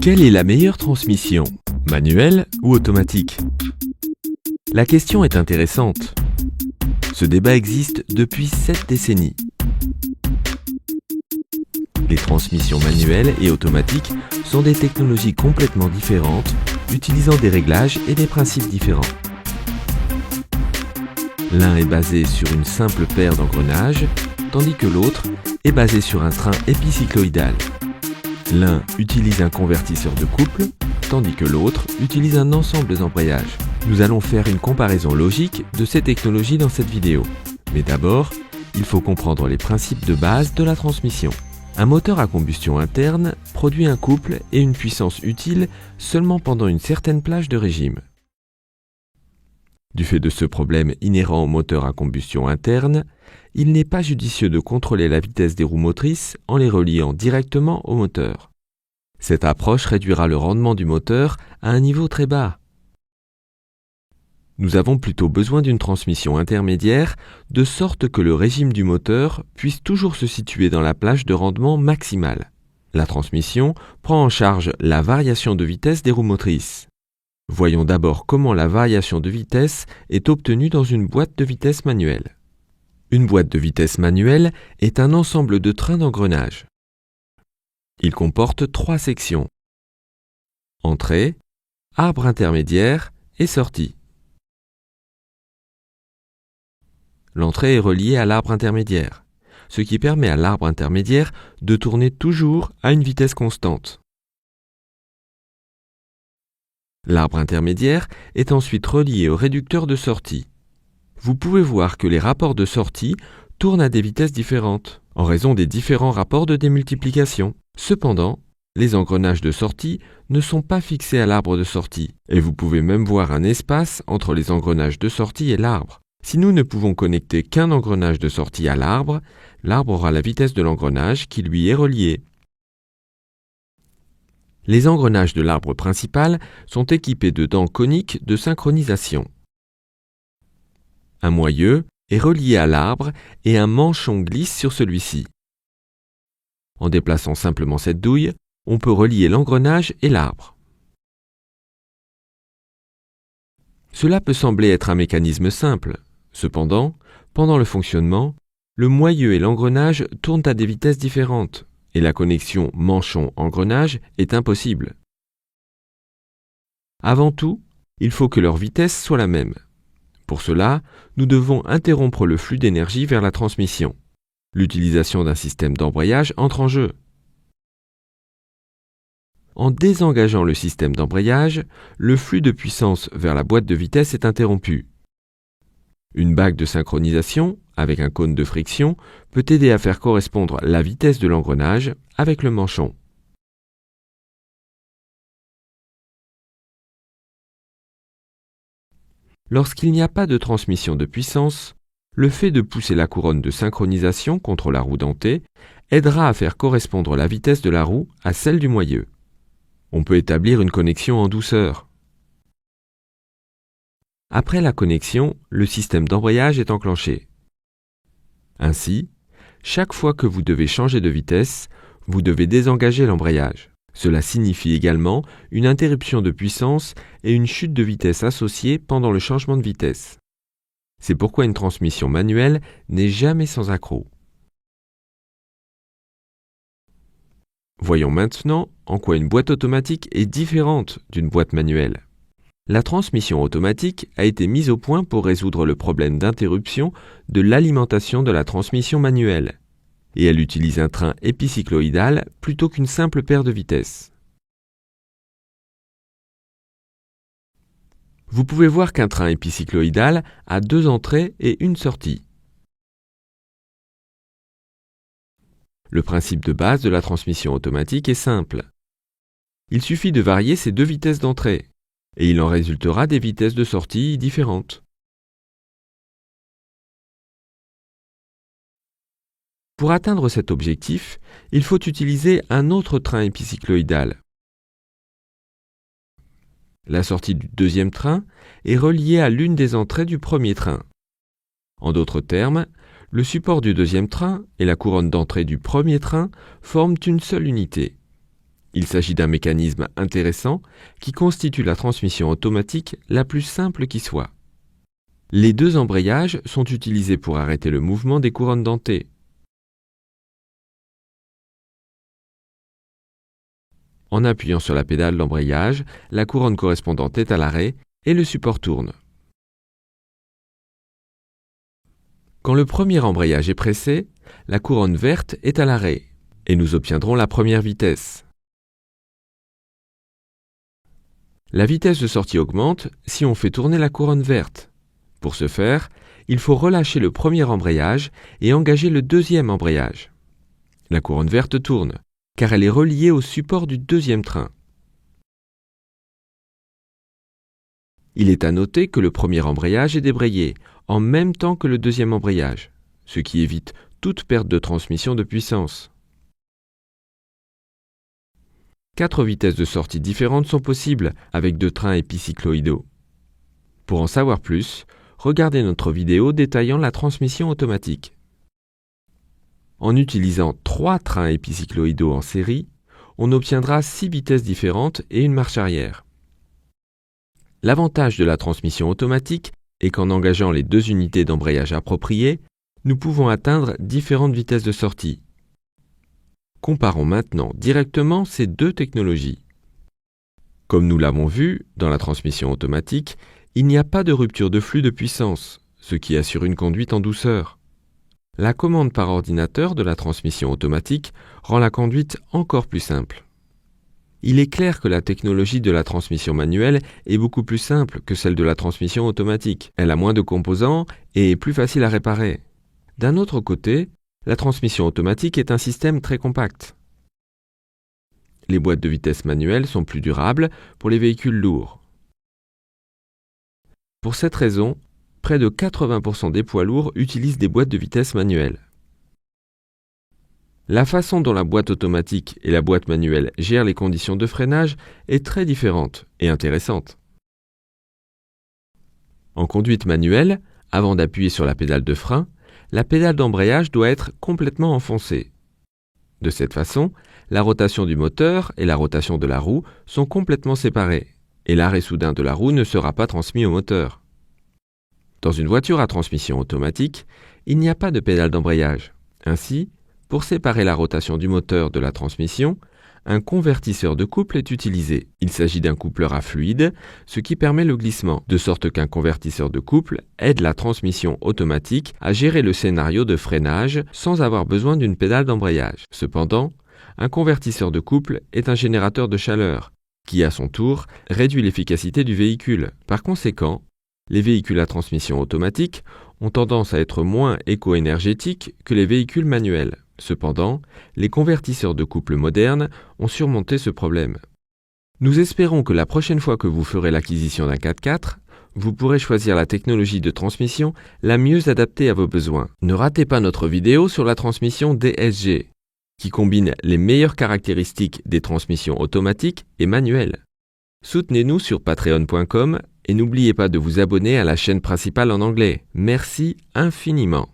Quelle est la meilleure transmission, manuelle ou automatique? La question est intéressante. Ce débat existe depuis 7 décennies. Les transmissions manuelles et automatiques sont des technologies complètement différentes, utilisant des réglages et des principes différents. L'un est basé sur une simple paire d'engrenages, tandis que l'autre est basé sur un train épicycloïdal. L'un utilise un convertisseur de couple, tandis que l'autre utilise un ensemble d'embrayages. Nous allons faire une comparaison logique de ces technologies dans cette vidéo. Mais d'abord, il faut comprendre les principes de base de la transmission. Un moteur à combustion interne produit un couple et une puissance utile seulement pendant une certaine plage de régime. Du fait de ce problème inhérent au moteur à combustion interne, il n'est pas judicieux de contrôler la vitesse des roues motrices en les reliant directement au moteur. Cette approche réduira le rendement du moteur à un niveau très bas. Nous avons plutôt besoin d'une transmission intermédiaire, de sorte que le régime du moteur puisse toujours se situer dans la plage de rendement maximale. La transmission prend en charge la variation de vitesse des roues motrices. Voyons d'abord comment la variation de vitesse est obtenue dans une boîte de vitesse manuelle. Une boîte de vitesse manuelle est un ensemble de trains d'engrenages. Il comporte 3 sections: entrée, arbre intermédiaire et sortie. L'entrée est reliée à l'arbre intermédiaire, ce qui permet à l'arbre intermédiaire de tourner toujours à une vitesse constante. L'arbre intermédiaire est ensuite relié au réducteur de sortie. Vous pouvez voir que les rapports de sortie tournent à des vitesses différentes, en raison des différents rapports de démultiplication. Cependant, les engrenages de sortie ne sont pas fixés à l'arbre de sortie, et vous pouvez même voir un espace entre les engrenages de sortie et l'arbre. Si nous ne pouvons connecter qu'un engrenage de sortie à l'arbre, l'arbre aura la vitesse de l'engrenage qui lui est relié. Les engrenages de l'arbre principal sont équipés de dents coniques de synchronisation. Un moyeu est relié à l'arbre et un manchon glisse sur celui-ci. En déplaçant simplement cette douille, on peut relier l'engrenage et l'arbre. Cela peut sembler être un mécanisme simple. Cependant, pendant le fonctionnement, le moyeu et l'engrenage tournent à des vitesses différentes, et la connexion manchon-engrenage est impossible. Avant tout, il faut que leur vitesse soit la même. Pour cela, nous devons interrompre le flux d'énergie vers la transmission. L'utilisation d'un système d'embrayage entre en jeu. En désengageant le système d'embrayage, le flux de puissance vers la boîte de vitesse est interrompu. Une bague de synchronisation, avec un cône de friction, peut aider à faire correspondre la vitesse de l'engrenage avec le manchon. Lorsqu'il n'y a pas de transmission de puissance, le fait de pousser la couronne de synchronisation contre la roue dentée aidera à faire correspondre la vitesse de la roue à celle du moyeu. On peut établir une connexion en douceur. Après la connexion, le système d'embrayage est enclenché. Ainsi, chaque fois que vous devez changer de vitesse, vous devez désengager l'embrayage. Cela signifie également une interruption de puissance et une chute de vitesse associée pendant le changement de vitesse. C'est pourquoi une transmission manuelle n'est jamais sans accroc. Voyons maintenant en quoi une boîte automatique est différente d'une boîte manuelle. La transmission automatique a été mise au point pour résoudre le problème d'interruption de l'alimentation de la transmission manuelle, et elle utilise un train épicycloïdal plutôt qu'une simple paire de vitesses. Vous pouvez voir qu'un train épicycloïdal a 2 entrées et une sortie. Le principe de base de la transmission automatique est simple. Il suffit de varier ces 2 vitesses d'entrée, et il en résultera des vitesses de sortie différentes. Pour atteindre cet objectif, il faut utiliser un autre train épicycloïdal. La sortie du 2e train est reliée à l'une des entrées du 1er train. En d'autres termes, le support du 2e train et la couronne d'entrée du 1er train forment une seule unité. Il s'agit d'un mécanisme intéressant qui constitue la transmission automatique la plus simple qui soit. Les deux embrayages sont utilisés pour arrêter le mouvement des couronnes dentées. En appuyant sur la pédale d'embrayage, la couronne correspondante est à l'arrêt et le support tourne. Quand le premier embrayage est pressé, la couronne verte est à l'arrêt et nous obtiendrons la première vitesse. La vitesse de sortie augmente si on fait tourner la couronne verte. Pour ce faire, il faut relâcher le premier embrayage et engager le deuxième embrayage. La couronne verte tourne, car elle est reliée au support du deuxième train. Il est à noter que le premier embrayage est débrayé en même temps que le deuxième embrayage, ce qui évite toute perte de transmission de puissance. 4 vitesses de sortie différentes sont possibles avec 2 trains épicycloïdaux. Pour en savoir plus, regardez notre vidéo détaillant la transmission automatique. En utilisant 3 trains épicycloïdaux en série, on obtiendra 6 vitesses différentes et une marche arrière. L'avantage de la transmission automatique est qu'en engageant les 2 unités d'embrayage appropriées, nous pouvons atteindre différentes vitesses de sortie. Comparons maintenant directement ces deux technologies. Comme nous l'avons vu, dans la transmission automatique, il n'y a pas de rupture de flux de puissance, ce qui assure une conduite en douceur. La commande par ordinateur de la transmission automatique rend la conduite encore plus simple. Il est clair que la technologie de la transmission manuelle est beaucoup plus simple que celle de la transmission automatique. Elle a moins de composants et est plus facile à réparer. D'un autre côté, la transmission automatique est un système très compact. Les boîtes de vitesse manuelles sont plus durables pour les véhicules lourds. Pour cette raison, près de 80% des poids lourds utilisent des boîtes de vitesse manuelles. La façon dont la boîte automatique et la boîte manuelle gèrent les conditions de freinage est très différente et intéressante. En conduite manuelle, avant d'appuyer sur la pédale de frein, la pédale d'embrayage doit être complètement enfoncée. De cette façon, la rotation du moteur et la rotation de la roue sont complètement séparées, et l'arrêt soudain de la roue ne sera pas transmis au moteur. Dans une voiture à transmission automatique, il n'y a pas de pédale d'embrayage. Ainsi, pour séparer la rotation du moteur de la transmission, un convertisseur de couple est utilisé. Il s'agit d'un coupleur à fluide, ce qui permet le glissement, de sorte qu'un convertisseur de couple aide la transmission automatique à gérer le scénario de freinage sans avoir besoin d'une pédale d'embrayage. Cependant, un convertisseur de couple est un générateur de chaleur, qui à son tour réduit l'efficacité du véhicule. Par conséquent, les véhicules à transmission automatique ont tendance à être moins éco-énergétiques que les véhicules manuels. Cependant, les convertisseurs de couple modernes ont surmonté ce problème. Nous espérons que la prochaine fois que vous ferez l'acquisition d'un 4x4, vous pourrez choisir la technologie de transmission la mieux adaptée à vos besoins. Ne ratez pas notre vidéo sur la transmission DSG, qui combine les meilleures caractéristiques des transmissions automatiques et manuelles. Soutenez-nous sur patreon.com et n'oubliez pas de vous abonner à la chaîne principale en anglais. Merci infiniment.